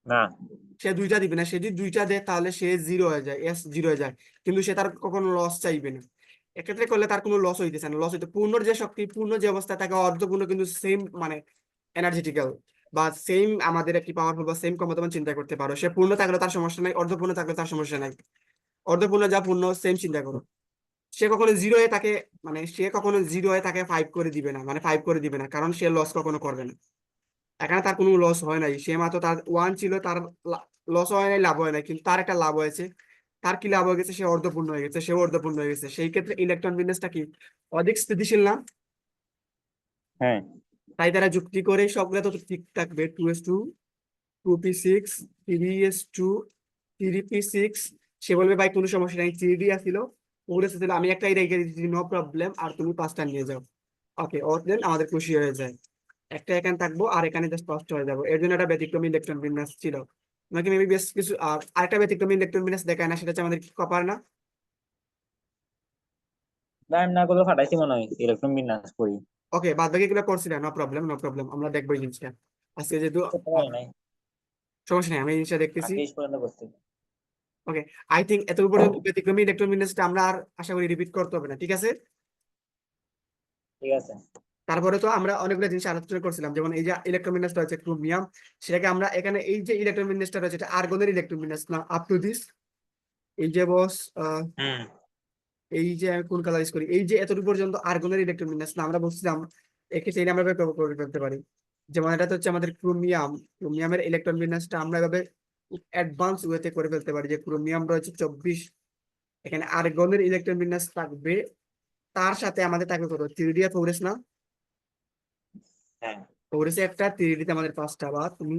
না সে দুইটা দিবে না। সে যদি দুইটা দেয়, তাহলে সে জিরো হয়ে যায়, S0 হয়ে যায়। কিন্তু সে তার কখনো লস চাইবে না। এক্ষেত্রে করলে তার কোনো লস হইতেছে না। লস হইতে পূর্ণ যে শক্তি, পূর্ণ যে অবস্থা, তাকে অর্ধপূর্ণ কিন্তু সেম, মানে এনার্জেটিক্যাল বা সেম আমাদের একটি পাওয়ারফুল বা সেম ক্ষমতা চিন্তা করতে পারো। সে পূর্ণ থাকলে তার সমস্যা নাই, অর্ধপূর্ণ থাকলে তার সমস্যা নাই। অর্ধপূর্ণ যা পূর্ণ সেম চিন্তা করো। সে কখনো জিরো এ তাকে, মানে সে কখনো জিরো এ তাকে 5 করে দিবে না, মানে 5 করে দিবে না, কারণ সে লস কখনো করবে না। এখানে তার কোনো লস হয় নাই। সে মাত্র, তার 1 ছিল, তার লস হয় নাই, লাভ হয় নাই, কিন্তু তার একটা লাভ হয়েছে। তার কি লাভ হয়ে গেছে? সে অর্ধপূর্ণ হয়ে গেছে, সে অর্ধপূর্ণ হয়ে গেছে। সেই ক্ষেত্রে ইলেকট্রন বিন্যাসটা কি? অধিক স্থিতিশীল না? হ্যাঁ তাই তারা যুক্তি করে সবগুলো তো ঠিক থাকবে। 2s2, 2p6, 3s2, 3p6। সে বলবে ভাই কোনো সমস্যা নাই, 3D আসছিল, ওগুলো ছিল, আমি একটাই রেখে দিচ্ছি, নো প্রবলেম, আর তুমি 5টা নিয়ে যাও। ওকে, ও দেন আমাদের খুশি হয়ে যায়। একটা এখানে থাকবো, আর এখানে জাস্ট পাঁচটা হয়ে যাবো। এর জন্য একটা ব্যতিক্রমী ইলেকট্রন বিন্যাস ছিল। নাকি মেবি বেশ কিছু আর আরেকটা ব্যতিক্রমী ইলেকট্রন বিন্যাস দেখায় না, সেটা হচ্ছে আমাদের কপার না? ভাই, আমি না করলে ফাটাইছি মনে হয় ইলেকট্রন বিন্যাস করি। ওকে, বাদ বাকি গুলো করছি না, নো প্রবলেম নো প্রবলেম, আমরা দেখবো এই জিনিসটা আজকে যেহেতু। করতে পারি নাই, সমস্যা নেই, আমি এই জিনিসটা দেখতেছি। 28 পর্যন্ত করছি। ওকে, আই থিঙ্ক এত পর্যন্ত ব্যতিক্রমী ইলেকট্রন বিন্যাসটা আমরা আর আশা করি রিপিট করতে হবে না, ঠিক আছে? ঠিক আছে। তারপরে তো আমরা অনেকগুলো জিনিস আলোচনা করছিলাম, যেমন এই যে ইলেকট্রন বিন্যাসটা হচ্ছে ক্রোমিয়াম, সেটাকে আমরা এখানে এই যে ইলেকট্রন বিন্যাসটা রয়েছে, এটা আর্গনের ইলেকট্রন বিন্যাস না, আপ টু দিস। এই যে বস, হুম এই যে আমি কোন কালার ইউজ করি, এই যে এতটুকু পর্যন্ত আর্গনের ইলেকট্রন বিন্যাস না, আমরা বলছিলাম একে চাইলে আমরা এভাবে করে ফেলতে পারি। যেমন এটা তো হচ্ছে আমাদের ক্রোমিয়াম, ক্রোমিয়ামের ইলেকট্রন বিন্যাসটা আমরা এভাবে অ্যাডভান্স ওয়েতে করে ফেলতে পারি, যে ক্রোমিয়াম রয়েছে 24, এখানে আর্গনের ইলেকট্রন বিন্যাস থাকবে, তার সাথে আমাদের থাকবে কত? 3D আর 4s না? হ্যাঁ 4s এ একটা, 3D তে আমাদের 5টা। বা তুমি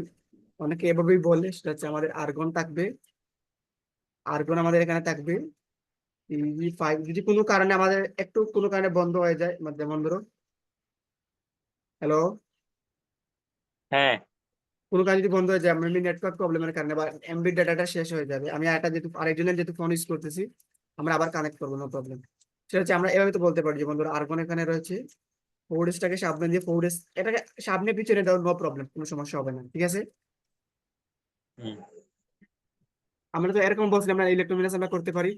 অনেকে এভাবেই বলে, সেটা হচ্ছে আমাদের আর্গন থাকবে, আর্গন আমাদের এখানে থাকবে 3D 5। যদি কোনো কারণে আমাদের একটু কোনো কারণে বন্ধ হয়ে যায়, যেমন ধরো হ্যালো, হ্যাঁ কোনো কাজ যদি বন্ধ হয়ে যায় মেবি নেটওয়ার্ক প্রবলেমের কারণে বা এমবি ডাটাটা শেষ হয়ে যাবে, আমি একটা যেহেতু আরেকজনের যেহেতু ফোন ইউজ করতেছি, আমরা আবার কানেক্ট করবো, নো প্রবলেম। সেটা হচ্ছে আমরা এভাবে তো বলতে পারি যে বন্ধুরা আর্গন এখানে রয়েছে, ফোর্ডেসটাকে সামনে দিয়ে ফোর্ডেস এটাকে সামনে পিছনে দাও, নো প্রবলেম, কোনো সমস্যা হবে না, ঠিক আছে। হুম আমরা তো এরকম বলছিলাম না ইলেকট্রোমিনাস আমরা করতে পারি।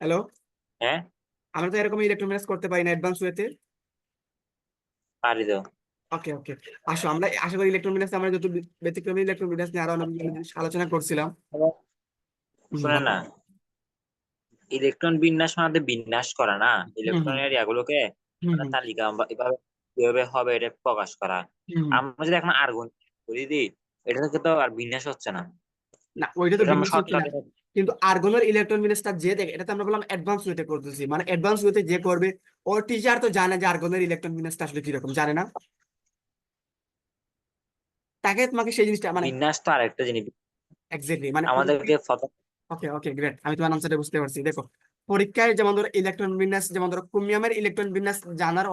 হ্যালো, হ্যাঁ আমরা তো এরকম ইলেকট্রোমিনাস করতে পারি না অ্যাডভান্স ওয়েতে। পারি তো। ওকে ওকে, আসো আমরা আশা করি ইলেকট্রোমিনাস আমরা যত ব্যতিক্রমী ইলেকট্রোমিনাস নিয়ে আরো অনেক জিনিস আলোচনা করছিলাম। শুনে না, ইলেকট্রন বিন্যাস মানে বিন্যাস করা না, হুম হুম ইলেকট্রনের ইয়াগুলোকে হুম মানে হুম তালিকা এভাবে কিভাবে হবে এটা প্রকাশ করা। হুম হুম। আমরা যদি এখন আর্গন করি দিই, এটা থেকে তো আর বিন্যাস হচ্ছে না। না ওইটা তো এটা আমরা বিন্যাস হচ্ছে না, শর্টকাটে। কিন্তু আর্গনের ইলেকট্রন বিন্যাসটা যে দেখে এটা তো আমরা বললাম অ্যাডভান্স ওয়েতে করতেছি, মানে অ্যাডভান্স ওয়েতে যে করবে ওর টিচার তো জানে যে আর্গনের ইলেকট্রন বিন্যাসটা আসলে কিরকম, জানে না, তাকে তোমাকে সেই জিনিসটা মানে বিন্যাস তো আরেকটা জিনিস, এক্স্যাক্টলি মানে আমাদেরকে ওকে ওকে গ্রেট, আমি তোমার আনসারটা বুঝতে পারছি। দেখো পরীক্ষায় যেমন ধরো ইলেকট্রন বিন্যাস, যেমন ধরো ক্রোমিয়ামের ইলেকট্রন বিন্যাস জানার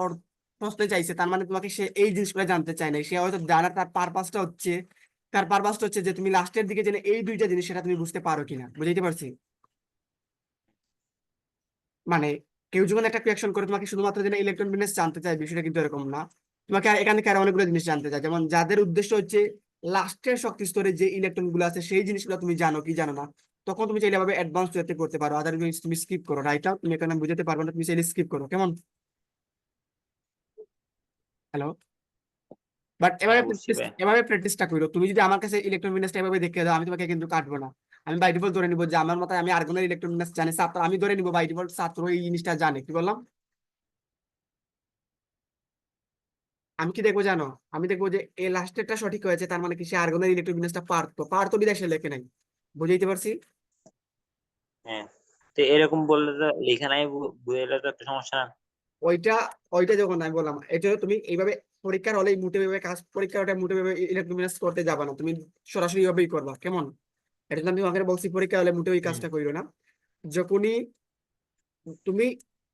প্রশ্ন চাইছে, তার মানে তোমাকে সে এই জিনিসগুলো জানতে চায় না, সে হয়তো জানার তার পারপাসটা হচ্ছে যে তুমি লাস্টের দিকে জেনে এই দুইটা জিনিস সেটা তুমি বুঝতে পারো কিনা, বুঝাইতে পারছি। মানে কেউ যখন একটা কোয়েকশন করে তোমাকে শুধুমাত্র যেন ইলেকট্রন বিন্যাস জানতে চায়, বিষয়টা কিন্তু এরকম না, তোমাকে এখানে আরো অনেকগুলো জিনিস জানতে চায়, যেমন যাদের উদ্দেশ্য হচ্ছে লাস্টের শক্তি স্তরে যে ইলেকট্রন গুলো আছে সেই জিনিসগুলো তুমি জানো কি জানো না, তখন তুমি চাইলে ভাবে অ্যাডভান্স ওয়েতে করতে পারো, আদারওয়াইজ তুমি স্কিপ করো, রাইট? তুমি এখানে বুঝাতে পারবে না, তুমি চাইলে স্কিপ করো, কেমন? হ্যালো, বাট হ্যাঁ বুঝছি ভাই। এভাবে প্র্যাকটিসটা করো। তুমি যদি আমার কাছে ইলেকট্রন বিন্যাসটা এভাবে দেখে দাও, আমি তোমাকে কিন্তু কাটবো না, আমি বাই ডিফল্ট ধরে নিবো যে আমার মাথায় আমি আর্গনের ইলেকট্রন বিন্যাস জানি, ছাত্র আমি ধরে নিবো বাই ডিফল্ট ছাত্র এই জিনিসটা জানে, কি বললাম? আমি কি দেখবো জানো, আমি দেখবো যে এই লাস্টেরটা সঠিক হয়েছে, তার মানে কি সে আর্গনের ইলেকট্রন বিন্যাসটা পারতো বিদেশে লেখে নাই, বুঝাইতে পারছি? হ্যাঁ, তো এরকম বললে তো লেখা নাই বুঝলে তো একটা সমস্যা না। ওইটা ওইটা যখন আমি বললাম এটা তুমি এইভাবে পরীক্ষার হলে মুটে ভাবে কাজ, পরীক্ষার ওটা মুটে ভাবে ইলেকট্রন বিন্যাস করতে যাবে না, তুমি সরাসরি ভাবেই করবা, কেমন? এটা তো আমি তোমাকে বলছি পরীক্ষা হলে মুটে ওই হুম কাজটা করিও না। যখনই তুমি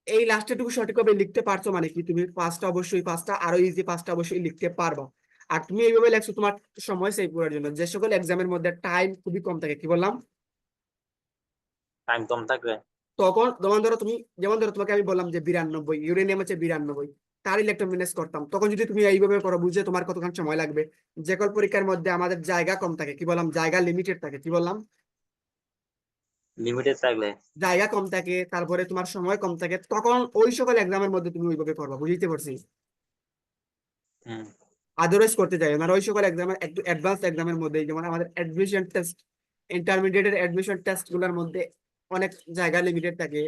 এই লাস্টেরটুকু সঠিকভাবে লিখতে পারছো, মানে কি তুমি পাঁচটা আরো ইজি পাঁচটা অবশ্যই লিখতে পারবা। আর তুমি এইভাবে লেখছো তোমার সময় সেভ করার জন্য, যে সকল এক্সামের মধ্যে টাইম খুবই কম থাকে, কি বললাম? টাইম কম থাকবে। তখন যেমন ধরো তোমাকে আমি বললাম যে 92, ইউরেনিয়াম হচ্ছে 92, তার ইলেকট্রন বিন্যাস করতাম, তখন যদি তুমি এইভাবে করো বুঝে তোমার কতক্ষণ সময় লাগবে। যে সকল পরীক্ষার মধ্যে আমাদের জায়গা কম থাকে, কি বললাম? জায়গা লিমিটেড থাকে, কি বললাম? লিমিটেড থাকলে। জায়গা কম থাকে, তারপরে তোমার সময় কম থাকে, তখন ওই সকল এক্সামের মধ্যে তুমি ওইভাবে করবা, বুঝতে পারছি? হুম আদারওয়াইজ করতে চাই না ওই সকল এক্সামের, একটু অ্যাডভান্স এক্সামের মধ্যে, যেমন আমাদের অ্যাডমিশন টেস্ট, ইন্টারমিডিয়েটের অ্যাডমিশন টেস্ট গুলোর মধ্যে অনেক জায়গা লিমিটেড থাকে,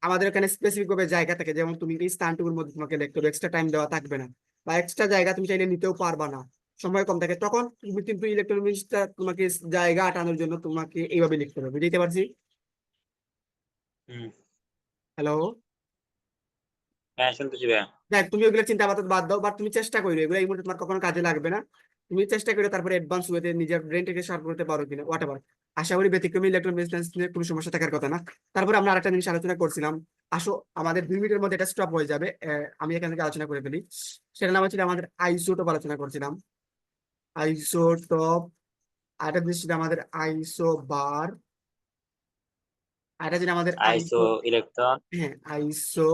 আমাদের এখানে স্পেসিফিক ভাবে জায়গা থাকে, যেমন তুমি এই স্থানটুকুর মধ্যে তোমাকে লিখতে হবে, এক্সট্রা টাইম দেওয়া থাকবে না, বা এক্সট্রা জায়গা তুমি চাইলে নিতেও পারবা না, সময় কম থাকে, তখন তুমি কিন্তু ইলেকট্রনিক্সটা তোমাকে জায়গা আটানোর জন্য তোমাকে এইভাবে লিখতে হবে, বুঝতে পারছি? হুম। হ্যালো, হ্যাঁ শুনতেছি ভাই। দেখ তুমি ওগুলো চিন্তা ভাবনা বাদ দাও, বাট তুমি চেষ্টা করো, এগুলো এই মুহূর্তে তোমার কখনো কাজে লাগবে না, তুমি চেষ্টা করে তারপরে অ্যাডভান্স ওয়েতে নিজের ব্রেনটাকে শার্প করতে পারো কিনা, হোয়াট এভার। আশা করি ব্যতিক্রমী ইলেকট্রন বিজনেস নিয়ে কোনো সমস্যা থাকার কথা না। তারপরে আমরা আরেকটা জিনিস আলোচনা করছিলাম, আসো আমাদের 2 মিনিটের মধ্যে এটা স্টপ হয়ে যাবে, আমি এখান থেকে আলোচনা করে ফেলি। সেটা নাম হচ্ছে আমাদের আইসোটপ আলোচনা করছিলাম, আইসোটপ। আরেকটা জিনিস ছিল আমাদের আইসো বার, আরেকটা জিনিস আমাদের আইসো আইসো, ইলেকট্রন। হ্যাঁ আইসো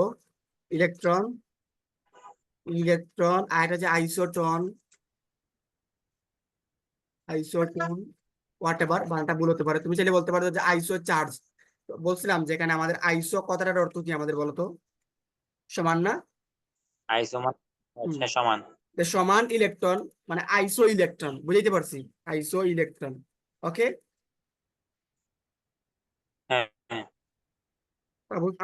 ইলেকট্রন, আরেকটা যে আইসোটন, আইসোটোন, হোয়াট এভার বানানটা ভুল হতে পারে, তুমি চাইলে বলতে পারো যে আইসো চার্জ। বলছিলাম যে এখানে আমাদের আইসো কথাটার অর্থ কি আমাদের বলতো, সমান না? আইসো মানে হুম, হচ্ছে সমান। যে সমান ইলেকট্রন, মানে আইসো ইলেকট্রন, বুঝাইতে পারছি? আইসো ইলেকট্রন, ওকে। হ্যাঁ হ্যাঁ।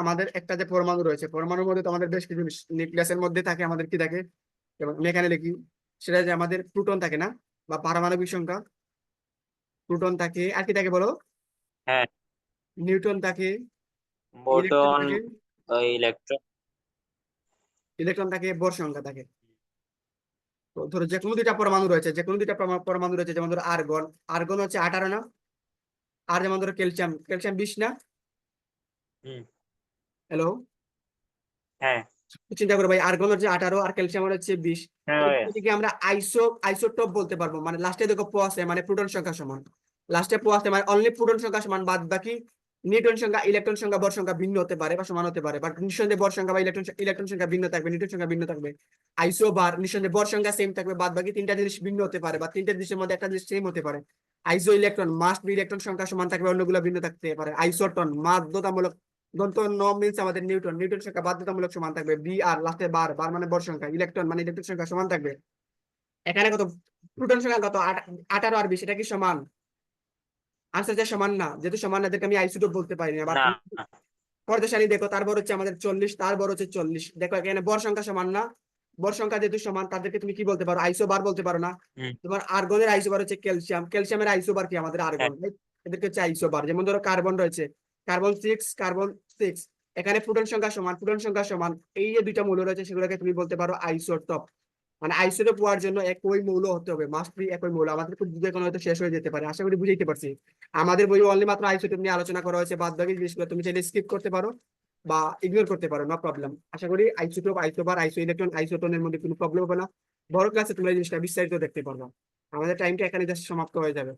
আমাদের একটা যে পরমাণু রয়েছে, পরমাণুর মধ্যে তো আমাদের বেশ কিছু নিউক্লিয়াসের মধ্যে থাকে আমাদের কি থাকে, যেমন আমি এখানে লিখি, সেটা যে আমাদের প্রোটন থাকে না, বা পারমাণবিক সংখ্যা, প্রোটন থাকে, আর কি থাকে বলো? হ্যাঁ নিউট্রন থাকে, ইলেকট্রন প্রোটন, থাকে, ইলেকট্রন। বোর সংখ্যা থাকে। তো ধরো যে কোনো দুইটা পরমাণু রয়েছে যেমন ধরো আর্গন, আর্গন হচ্ছে 18 না? আর যেমন ধরো ক্যালসিয়াম 20 না? হুম। হ্যালো, হ্যাঁ চিন্তা করো ভাই, আর্গন হচ্ছে 18 আর ক্যালসিয়াম হচ্ছে 20। হ্যাঁ ভাই, এদিকে আমরা আইসোটোপ বলতে পারবো, মানে লাস্টে দেখো পো আছে মানে প্রোটন সংখ্যা সমান, লাস্টে পো আছে মানে অনলি প্রোটন সংখ্যা সমান, বাদ বাকি নিউটন সংখ্যা, ইলেকট্রন সংখ্যা, ভর সংখ্যা ভিন্ন হতে পারে বা সমান হতে পারে, বাট নিঃসন্দেহে ভর সংখ্যা বা ইলেকট্রন সংখ্যা ভিন্ন থাকবে, নিউটন সংখ্যা ভিন্ন থাকবে। আইসোবার নিঃসন্দেহে ভর সংখ্যা সেম থাকবে, বাদ বাকি তিনটা জিনিস ভিন্ন হতে পারে বা তিনটা জিনিসের মধ্যে একটা জিনিস সেম হতে পারে। আইসো ইলেকট্রন মাস্ট বি ইলেকট্রন সংখ্যা সমান থাকবে, অন্যগুলো ভিন্ন থাকতে পারে। আইসোটন বাধ্যতামূলক, দন্ত ন মিনস আমাদের নিউটন সংখ্যা বাধ্যতামূলক সমান থাকবে। বি আর লাস্টে বার, বার মানে ভর সংখ্যা, ইলেকট্রন মানে ইলেকট্রন সংখ্যা সমান থাকবে। এখানে কত প্রোটন সংখ্যা কত 18 আর 20, এটা কি সমান? আনসার যে সমান না, যেহেতু সমান না এদেরকে আমি আইসোটোপ বলতে পারি না। বাট না পরের সারি দেখো, তারপর হচ্ছে আমাদের 40, তারপর হচ্ছে 40। দেখো এখানে ভর সংখ্যা সমান না, ভর সংখ্যা যেহেতু সমান তাদেরকে তুমি কি বলতে পারো? আইসোবার বলতে পারো না। হুম, তোমার আর্গনের আইসোবার হচ্ছে ক্যালসিয়াম, ক্যালসিয়ামের আইসোবার কি? আমাদের হ্যাঁ, আর্গন। এদেরকে হচ্ছে আইসোবার। যেমন ধরো কার্বন রয়েছে, কার্বন 6, এখানে প্রোটন সংখ্যা সমান, প্রোটন সংখ্যা সমান, এই যে দুইটা মৌল রয়েছে সেগুলোকে তুমি বলতে পারো আইসোটপ। মানে আইসোটোপ হওয়ার জন্য একই মৌল হতে হবে, মাস্ট বি একই মৌল। আমাদের খুব বুঝে কোনো হয়তো শেষ হয়ে যেতে পারে, আশা করি বুঝাইতে পারছি। আমাদের বই অনলি মাত্র আইসোটোপ নিয়ে আলোচনা করা হয়েছে, বাদ বাকি জিনিসগুলো তুমি চাইলে স্কিপ করতে পারো বা ইগনোর করতে পারো, নো প্রবলেম। আশা করি আইসোটোপ, আইসোবার, আইসো ইলেকট্রন, আইসোটোনের মধ্যে কোনো প্রবলেম হবে না। বড় ক্লাসে তোমরা এই জিনিসটা বিস্তারিত দেখতে পারবে। আমাদের টাইমটা এখানে জাস্ট সমাপ্ত হয়ে যাবে।